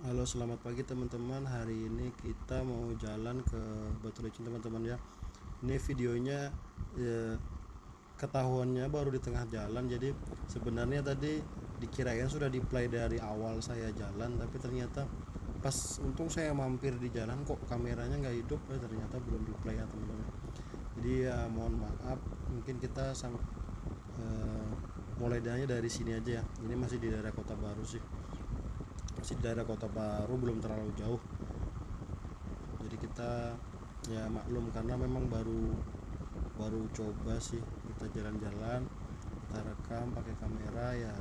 Halo, selamat pagi teman-teman. Hari ini kita mau jalan ke Batu Licin teman-teman ya. Ini videonya ya, ketahuannya baru di tengah jalan. Jadi sebenarnya tadi dikirain sudah di play dari awal saya jalan, tapi ternyata pas untung saya mampir di jalan kok kameranya nggak hidup. Ternyata belum di play ya teman-teman. Jadi ya mohon maaf. Mungkin kita eh, mulai dari sini aja ya. Ini masih di daerah Kota Baru sih. Masih di daerah Kota Baru, belum terlalu jauh. Jadi kita ya maklum karena memang baru baru coba sih kita jalan-jalan, kita rekam pakai kamera ya.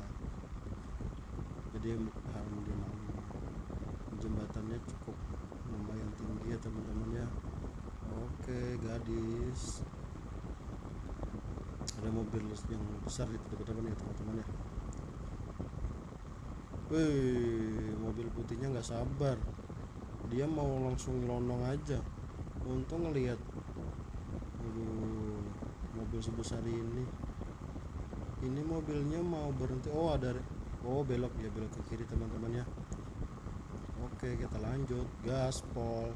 Jadi alhamdulillah jembatannya cukup lumayan tinggi ya teman-teman ya. Oke gadis, ada mobil yang besar di depan ya teman-teman ya. Wih, mobil putihnya nggak sabar, dia mau langsung nyelonong aja. Untung ngelihat, aduh, mobil sebesar ini mobilnya mau berhenti. Oh ada, oh belok ya, belok ke kiri teman-teman ya. Oke kita lanjut gaspol.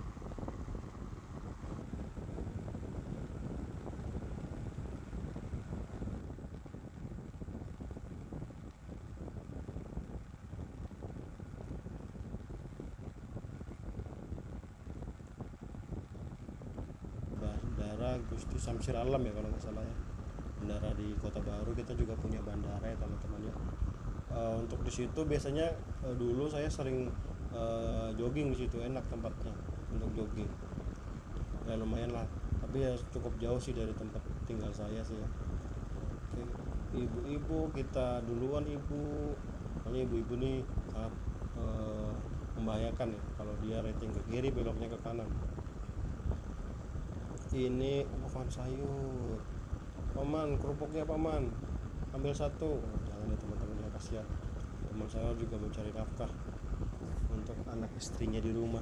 Bandara Gusti Samsir Alam ya kalau nggak salah ya. Bandara di Kota Baru, kita juga punya bandara ya teman-teman ya. Untuk di situ biasanya dulu saya sering jogging di situ, enak tempatnya untuk jogging ya, lumayan lah, tapi ya cukup jauh sih dari tempat tinggal saya sih ya. Oke, ibu-ibu kita duluan ibu, soalnya ibu-ibu nih sangat membahayakan ya kalau dia rating ke kiri beloknya ke kanan. Ini bukan sayur paman, kerupuknya paman, ambil satu. Oh, jangan ya teman-teman ya, kasihan teman saya juga mencari nafkah untuk anak istrinya di rumah.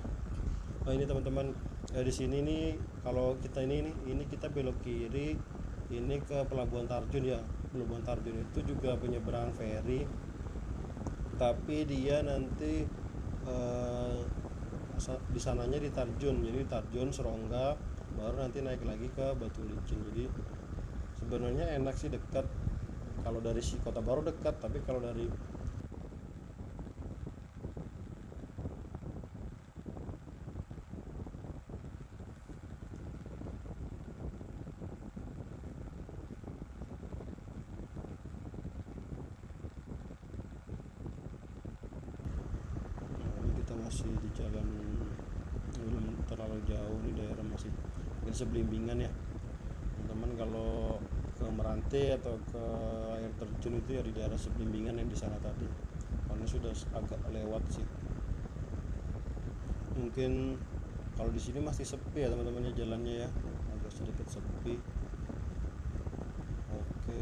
Oh ini teman-teman, di sini nih kalau kita ini kita belok kiri, ini ke Pelabuhan Tarjun ya. Pelabuhan Tarjun itu juga penyeberangan feri, tapi dia nanti eh, di sananya di Tarjun, jadi Tarjun Serongga, baru nanti naik lagi ke Batu Licin. Jadi sebenarnya enak sih, dekat. Kalau dari si Kota Baru dekat, tapi kalau dari ini kita masih di jalan, belum terlalu jauh, di daerah masih mungkin sebelimbingan ya teman-teman. Kalau ke Meranti atau ke air terjun itu ya di daerah sebelimbingan yang di sana tadi, karena sudah agak lewat sih. Mungkin kalau di sini masih sepi ya teman-teman ya, jalannya ya agak sedikit sepi. Oke,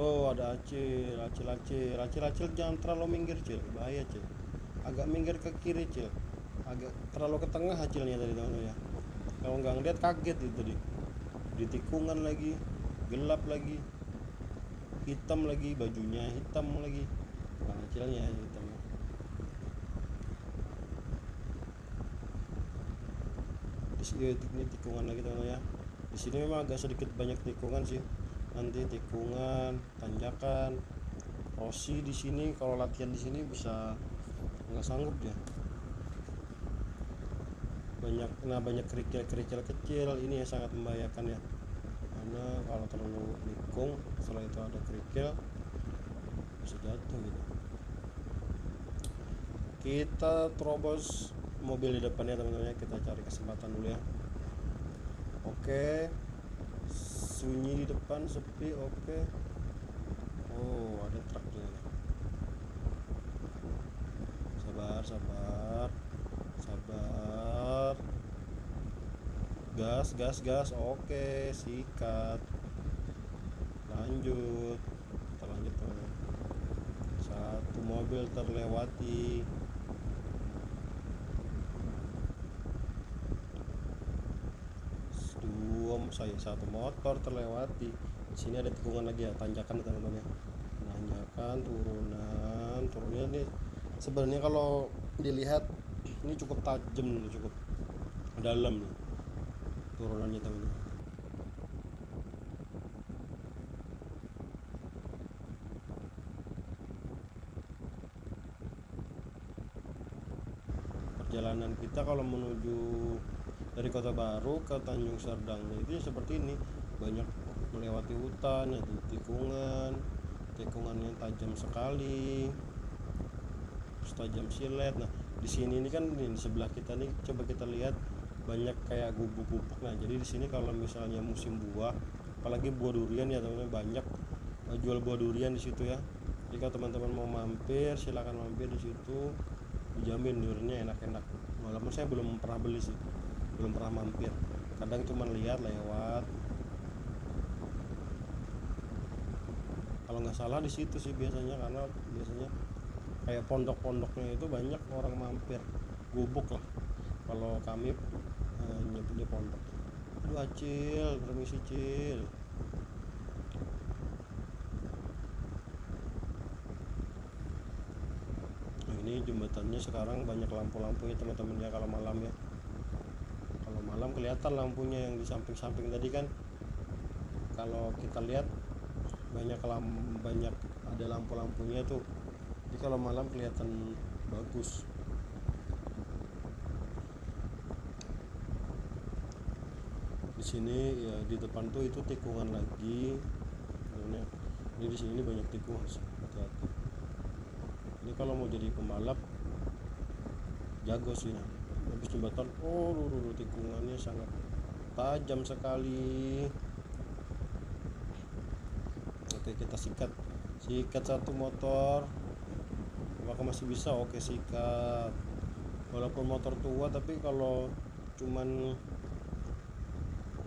oh ada acil, acil jangan terlalu minggir cil, bahaya cil, agak minggir ke kiri cil, agak terlalu ke tengah acilnya tadi teman-teman ya. Kalau nggak ngeliat kaget itu di tikungan lagi, gelap lagi, hitam lagi, bajunya hitam lagi, bukan acilnya hitam. Di sini ini tikungan lagi teman-teman ya. Di sini memang agak sedikit banyak tikungan sih, nanti tikungan, tanjakan. Rossi di sini kalau latihan di sini bisa nggak sanggup dia. Banyak kerikil-kerikil kecil, ini ya sangat membahayakan ya. Karena kalau terlalu nikung, setelah itu ada kerikil, bisa jatuh gitu. Kita terobos mobil di depannya teman-teman ya, kita cari kesempatan dulu ya. Oke, sunyi di depan, sepi. Oke, oh ada truk juga. Sabar sabar sabar, gas gas gas. Oke sikat, lanjut, kita lanjut teman. Satu mobil terlewati. Satu motor terlewati. Di sini ada tikungan lagi ya, tanjakan teman-teman ya. Tanjakan, turunnya nih sebenarnya kalau dilihat ini cukup tajam nih, cukup dalam nih turunannya teman-teman. Perjalanan kita kalau menuju dari Kota Baru ke Tanjung Serdangnya itu seperti ini, banyak melewati hutan, ada tikungan yang tajam sekali, terus tajam silet. Nah di sini ini kan di sebelah kita nih, coba kita lihat banyak kayak gubuk-gubuk. Nah jadi di sini kalau misalnya musim buah, apalagi buah durian ya teman-teman, banyak jual buah durian di situ ya. Jika teman-teman mau mampir, silakan mampir di situ, dijamin duriannya enak-enak. Walaupun saya belum pernah beli sih, belum pernah mampir, kadang cuma lihat lewat. Kalau nggak salah di situ sih biasanya, karena biasanya kayak pondok-pondoknya itu banyak orang mampir, gubuk lah kalau kami nyebutnya pondok. Aduh Acil, permisi Cil. Nah, ini jembatannya sekarang banyak lampu-lampunya teman-teman ya, kalau malam ya. Kalau malam kelihatan lampunya yang di samping-samping tadi kan, kalau kita lihat banyak ada lampu-lampunya tuh, jadi kalau malam kelihatan bagus. Di sini ya di depan tuh itu tikungan lagi. Ini di sini banyak tikungan, hati-hati. Ini kalau mau jadi pembalap jago sih. Nah, habis jembatan, oh tikungannya sangat tajam sekali. Oke, kita sikat satu motor. Apakah masih bisa? Oke, sikat. Walaupun motor tua, tapi kalau cuman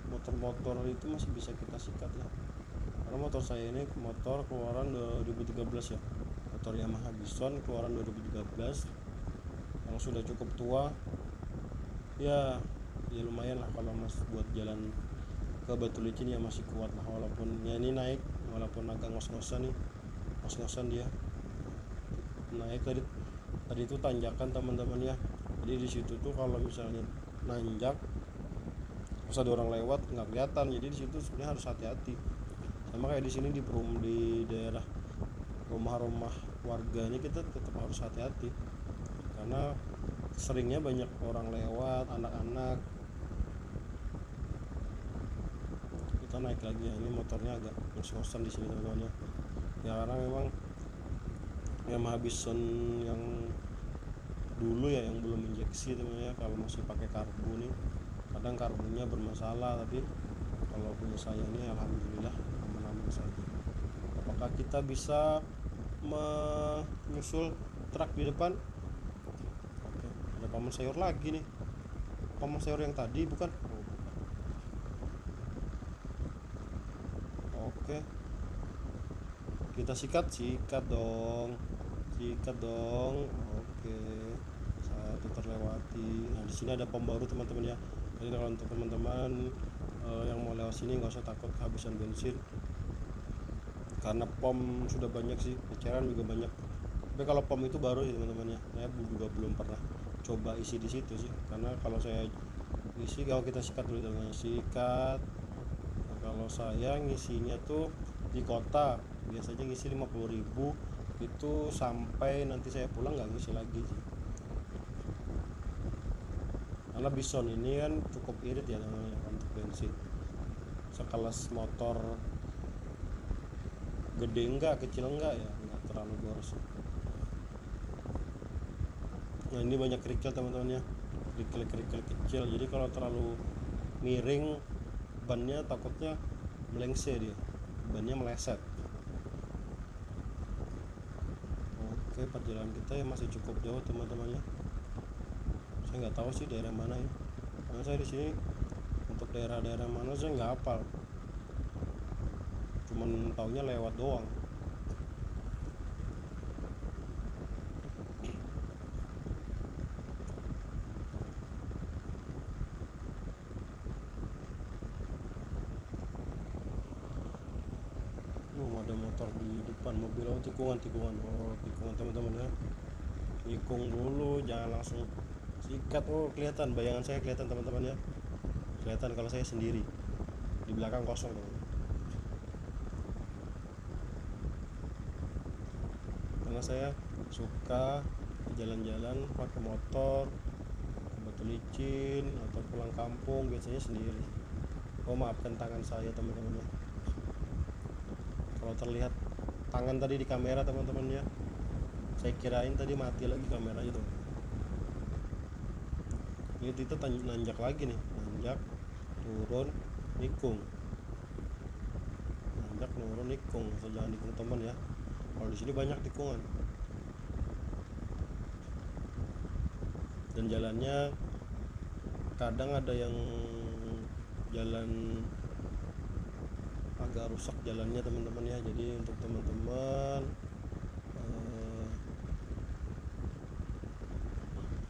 motor-motor itu masih bisa kita sikat ya. Karena motor saya ini motor keluaran 2013 ya, motor Yamaha Bison keluaran 2013, yang sudah cukup tua ya. Ya lumayan lah kalau mas buat jalan ke Batu Licin ya, masih kuat lah. Walaupun ya ini naik, walaupun agak ngos-ngosan nih, ngos-ngosan dia naik. Tadi itu tanjakan teman-teman ya, jadi di situ tuh kalau misalnya nanjak terus ada orang lewat nggak kelihatan, jadi di situ sebenarnya harus hati-hati. Sama kayak di sini di daerah rumah-rumah warganya, kita tetap harus hati-hati karena seringnya banyak orang lewat, anak-anak. Kita naik lagi ya, ini motornya agak ngos-ngosan di sini teman-teman ya, karena memang Yamaha Bison yang dulu ya, yang belum injeksi teman-teman ya, kalau masih pakai karbu nih kadang karbunya bermasalah. Tapi kalau punya saya ini alhamdulillah aman-aman saja. Apakah kita bisa menyusul truk di depan? Oke, ada paman sayur lagi nih, paman sayur yang tadi bukan? Oke, kita sikat dong. Oke, satu terlewati. Nah di sini ada pom baru teman-teman ya, jadi kalau untuk teman-teman yang mau lewat sini nggak usah takut kehabisan bensin, karena pom sudah banyak sih, eceran juga banyak. Tapi kalau pom itu baru sih teman-teman ya, saya juga belum pernah coba isi di situ sih, karena kalau saya isi, kalau kita sikat dulu teman-teman, sikat. Nah, kalau saya ngisinya tuh di kota biasanya ngisi 50.000, itu sampai nanti saya pulang nggak ngisi lagi sih. Karena Bison ini kan cukup irit ya namanya untuk bensin, sekelas motor gede enggak, kecil enggak ya, enggak terlalu boros. Nah ini banyak kerikil teman-teman ya, kerikil kecil, jadi kalau terlalu miring bannya takutnya melengse, dia bannya meleset. Oke, perjalanan kita ya masih cukup jauh teman-teman ya. Saya nggak tahu sih daerah mana ya, karena saya di sini untuk daerah-daerah mana saya nggak hafal, cuman taunya lewat doang. Ada motor di depan, mobil. Oh tikungan teman-teman ya, nikung dulu, jangan langsung sikat. Oh kelihatan, bayangan saya kelihatan teman-teman ya, kelihatan kalau saya sendiri, di belakang kosong teman. Karena saya suka jalan-jalan pakai motor ke Batu Licin atau pulang kampung biasanya sendiri. Oh maafkan tangan saya teman-teman ya, kalau terlihat tangan tadi di kamera teman-teman ya, saya kirain tadi mati lagi kameranya tuh. Ini kita nanjak lagi nih, nanjak turun nikung, nanjak turun nikung. Asal jangan nikung teman ya, kalau di sini banyak tikungan. Dan jalannya kadang ada yang jalan agak rusak jalannya teman-teman ya. Jadi untuk teman-teman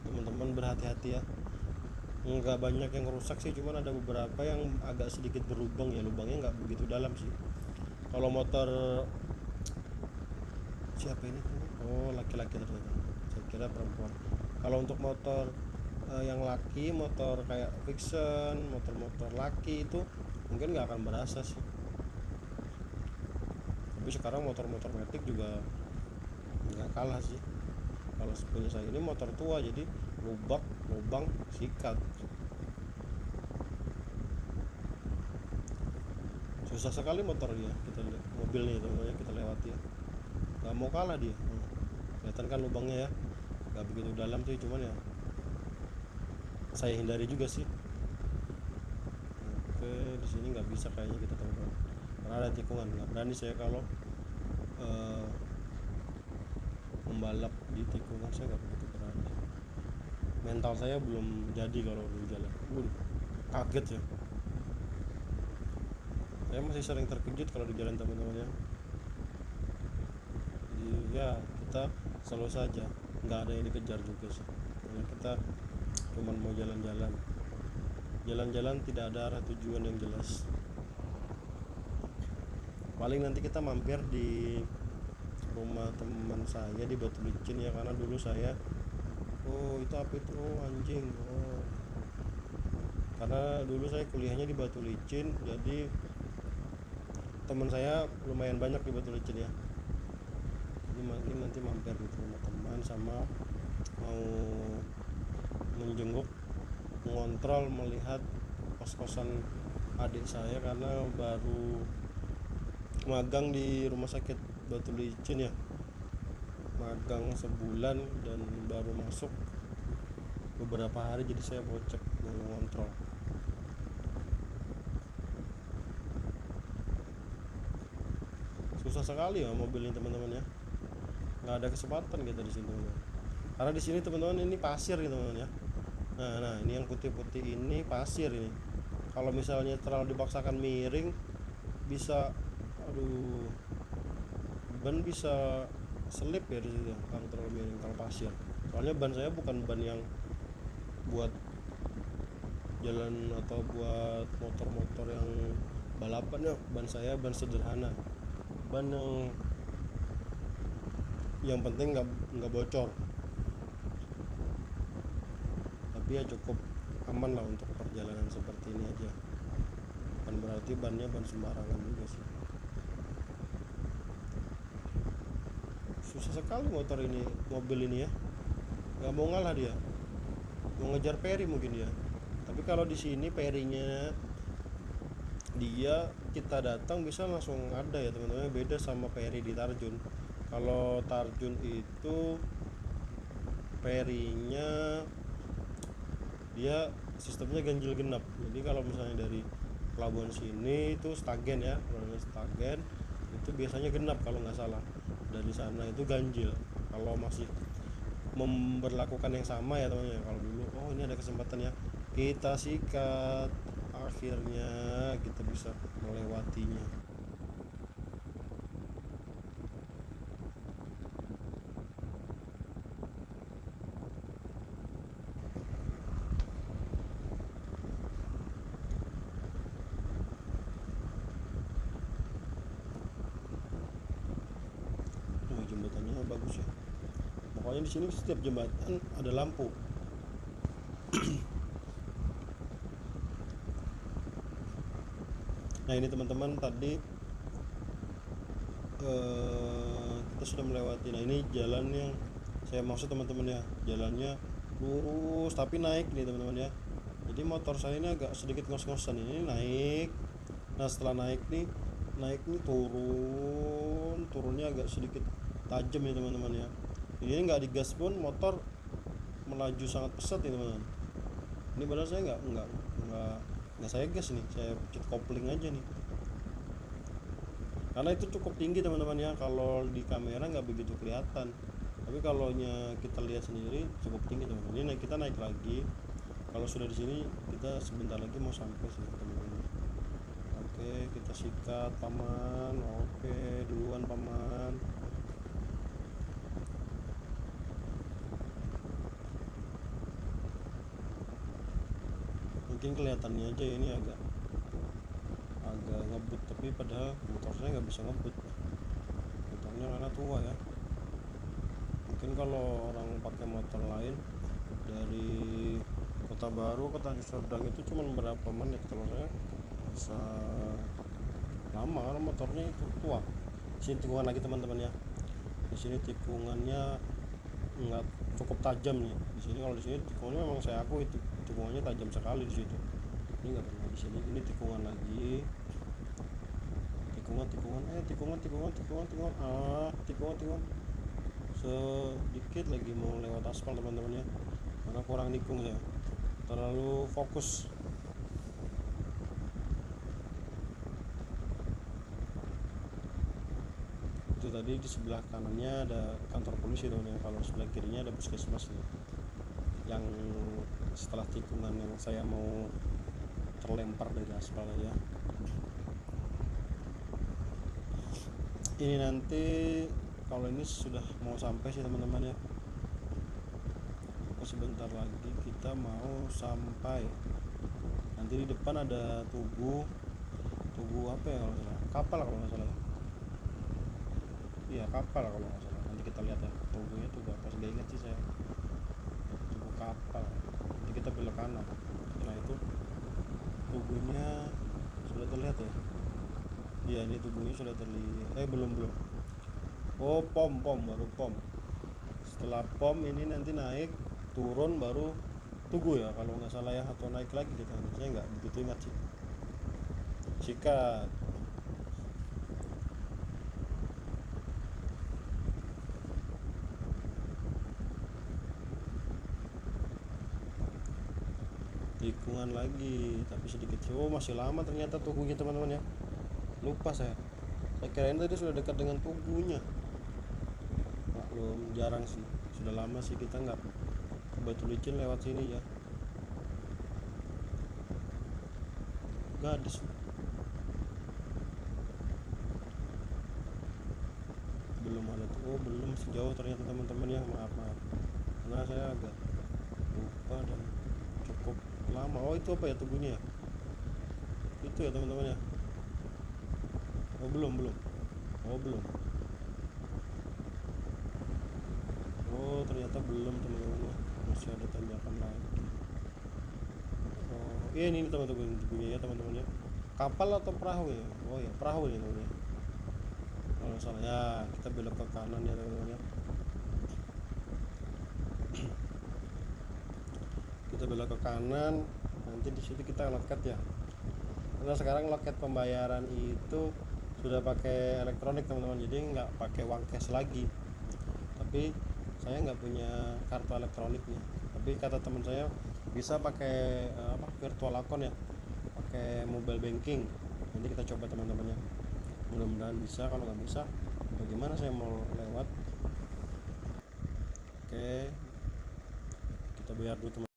teman-teman berhati-hati ya. Nggak banyak yang rusak sih, cuman ada beberapa yang agak sedikit berlubang ya, lubangnya nggak begitu dalam sih. Kalau motor siapa ini? Oh laki-laki ternyata, saya kira perempuan. Kalau untuk motor yang laki, motor kayak fiction, motor-motor laki itu mungkin nggak akan berasa sih. Tapi sekarang motor-motor metik juga nggak kalah sih. Kalau punya saya ini motor tua, jadi lubang sikat. Susah sekali motor dia, kita lihat mobil nih teman-teman, kita lewati ya, nggak mau kalah dia. Kelihatan kan lubangnya ya, nggak begitu dalam sih, cuman ya saya hindari juga sih. Oke, di sini nggak bisa kayaknya kita teman-teman, karena ada tikungan. Nggak berani saya kalau membalap di tikungan, saya nggak begitu berani. Mental saya belum jadi kalau di jalan. Kaget ya, saya masih sering terkejut kalau di jalan teman-teman ya. Jadi ya kita selalu saja, nggak ada yang dikejar juga sih, karena kita cuman mau jalan-jalan, tidak ada arah tujuan yang jelas. Paling nanti kita mampir di rumah teman saya di Batu Licin ya, karena dulu saya itu apa itu, anjing. Karena dulu saya kuliahnya di Batu Licin, jadi teman saya lumayan banyak di Batu Licin ya. Jadi mungkin nanti mampir di rumah teman, sama mau menjenguk, mengontrol, melihat kos-kosan adik saya, karena baru magang di rumah sakit Batu Licin ya, magang sebulan dan baru masuk beberapa hari, jadi saya mau cek, mau ngontrol. Susah sekali ya mobil ini teman-teman ya, nggak ada kesempatan kita di sini teman-teman. Karena di sini teman-teman ini pasir gitu teman-teman ya. Nah ini yang putih-putih ini pasir ini. Kalau misalnya terlalu dipaksakan miring, bisa ban bisa selip ya di situ kalau terlalu miring, kalau pasir. Soalnya ban saya bukan ban yang buat jalan atau buat motor-motor yang balapan ya. Ban saya ban sederhana, ban yang penting nggak bocor, tapi ya cukup aman lah untuk perjalanan seperti ini aja. Bukan berarti bannya ban sembarangan juga sih. Susah sekali mobil ini ya, nggak mau ngalah dia, mau ngejar peri mungkin dia. Tapi kalau di sini perinya dia kita datang bisa langsung ada ya teman-teman, beda sama peri di Tarjun. Kalau Tarjun itu perinya dia sistemnya ganjil genap. Jadi kalau misalnya dari pelabuhan sini itu Stagen ya, kalau Stagen itu biasanya genap kalau nggak salah. Dari sana itu ganjil kalau masih memberlakukan yang sama ya teman-teman. Kalau dulu ini ada kesempatan ya, kita sikat, akhirnya kita bisa melewatinya. Jembatannya bagus ya, pokoknya di sini setiap jembatan ada lampu. Nah ini teman-teman tadi kita sudah melewati. Nah ini jalan yang saya maksud teman-teman ya, jalannya lurus tapi naik nih teman-teman ya. Jadi motor saya ini agak sedikit ngos-ngosan, ini naik. Nah setelah naik nih turunnya agak sedikit tajam ya teman-teman ya. Ini nggak digas pun motor melaju sangat pesat ya teman-teman. Ini padahal saya nggak saya gas nih, saya pencet kopling aja nih, karena itu cukup tinggi teman-teman ya. Kalau di kamera nggak begitu kelihatan, tapi kalau kita lihat sendiri cukup tinggi teman-teman. Ini kita naik lagi. Kalau sudah di sini kita sebentar lagi mau sampai sih teman-teman. Oke, kita sikat paman. Oke, duluan paman. Mungkin kelihatannya aja ini agak ngebut, tapi padahal motor saya nggak bisa ngebut, motornya karena tua ya. Mungkin kalau orang pakai motor lain dari Kota Baru ke Tanjung Serdang itu cuma berapa menit, kalau saya bisa lama karena motornya itu tua. Di sini tikungan lagi teman-teman ya. Di sini tikungannya nggak cukup tajam nih. Di sini kalau di sini tikungannya memang saya akui itu tikungannya tajam sekali di situ. Ini nggak pernah di sini. Ini tikungan lagi. Tikungan sedikit lagi mau lewat aspal teman-teman ya, karena kurang nikung ya, terlalu fokus. Itu tadi di sebelah kanannya ada kantor polisi teman-teman, kalau sebelah kirinya ada puskesmas nih. Yang setelah tikungan yang saya mau terlempar dari aspal ya. Ini nanti kalau ini sudah mau sampai sih teman-teman ya. Sebentar lagi kita mau sampai. Nanti di depan ada tugu apa ya kalau salah, kapal kalau nggak salah. Iya kapal kalau nggak salah. Nanti kita lihat ya tugunya tugu apa, nggak ingat sih saya. Tugu kapal. Nanti kita belok kanan. Nah itu tugunya sudah terlihat ya. Iya ini tubuhnya sudah terlihat. Belum. Oh pom baru pom. Setelah pom ini nanti naik turun baru tugu ya kalau nggak salah ya, atau naik lagi gitu. Saya nggak begitu ingat sih. Sikat. Tikungan lagi tapi sedikit. Oh masih lama ternyata tugunya teman-teman ya. Lupa saya kirain tadi sudah dekat dengan tugunya. Belum, jarang sih, sudah lama sih kita nggak ke Batu Licin lewat sini ya. Gadis belum ada tuh. Belum sejauh ternyata teman-teman ya. Maaf karena saya agak lupa dan cukup lama. Itu apa ya tugunya ya? Itu ya teman-teman ya. Belum. Ternyata belum teman-teman, masih ada tanjakan lagi. Ini teman-teman tugunya ya teman-teman ya. Kapal atau perahu ya? Ya perahu ya teman-teman ya. Kalau salah ya kita belok ke kanan ya teman-teman ya. Kita belok ke kanan, nanti di situ kita loket ya. Karena sekarang loket pembayaran itu sudah pakai elektronik teman-teman, jadi nggak pakai uang cash lagi. Tapi saya nggak punya kartu elektroniknya. Tapi kata teman saya bisa pakai virtual account ya, pakai mobile banking. Nanti kita coba teman-teman ya. Mudah-mudahan bisa. Kalau nggak bisa, bagaimana saya mau lewat? Oke, kita bayar dulu teman.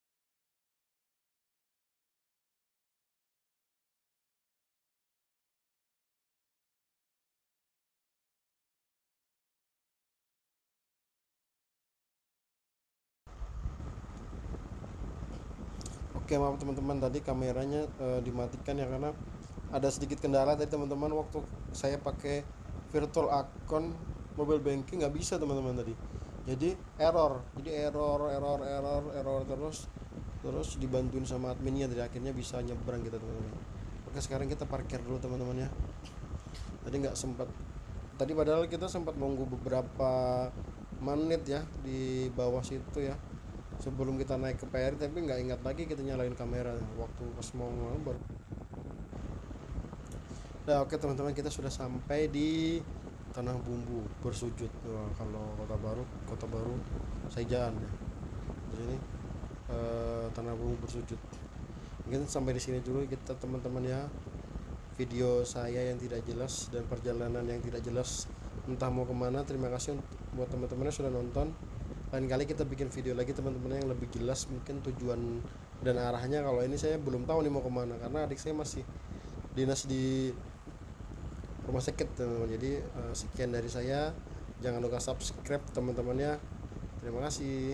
Oke maaf teman-teman, tadi kameranya dimatikan ya karena ada sedikit kendala tadi teman-teman. Waktu saya pakai virtual account mobile banking nggak bisa teman-teman tadi. Jadi error terus dibantuin sama adminnya, dari akhirnya bisa nyebrang kita teman-teman. Oke, sekarang kita parkir dulu teman-teman ya. Tadi nggak sempat, tadi padahal kita sempat nunggu beberapa menit ya di bawah situ ya, sebelum kita naik ke PRI, tapi nggak ingat lagi kita nyalain kamera waktu pas mau baru. Nah, oke teman-teman, kita sudah sampai di Tanah Bumbu Bersujud. Wah, kalau kota baru Saijaan ya. Di sini Tanah Bumbu Bersujud. Mungkin sampai di sini dulu kita teman-teman ya. Video saya yang tidak jelas dan perjalanan yang tidak jelas entah mau kemana. Terima kasih buat teman-teman yang sudah nonton. Lain kali kita bikin video lagi teman-teman yang lebih jelas mungkin tujuan dan arahnya. Kalau ini saya belum tahu nih mau kemana, karena adik saya masih dinas di rumah sakit teman-teman. Jadi sekian dari saya, jangan lupa subscribe teman-teman ya. Terima kasih.